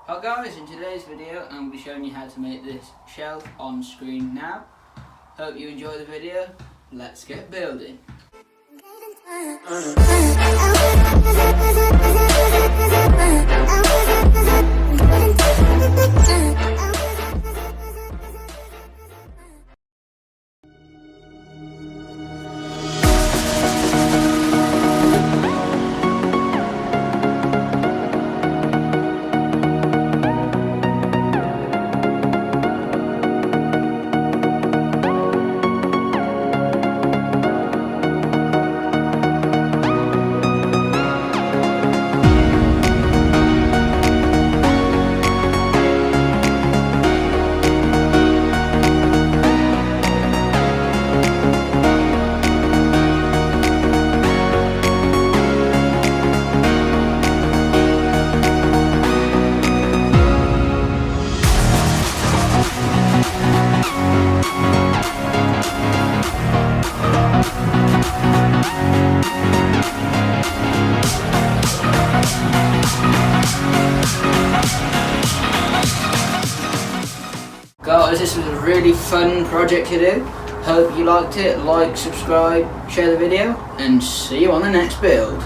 Hi guys, in today's video I'm going to be showing you how to make this shelf on screen now. Hope you enjoy the video. Let's get building. Guys, this was a really fun project to do. Hope you liked it. Like, subscribe, share the video, and see you on the next build.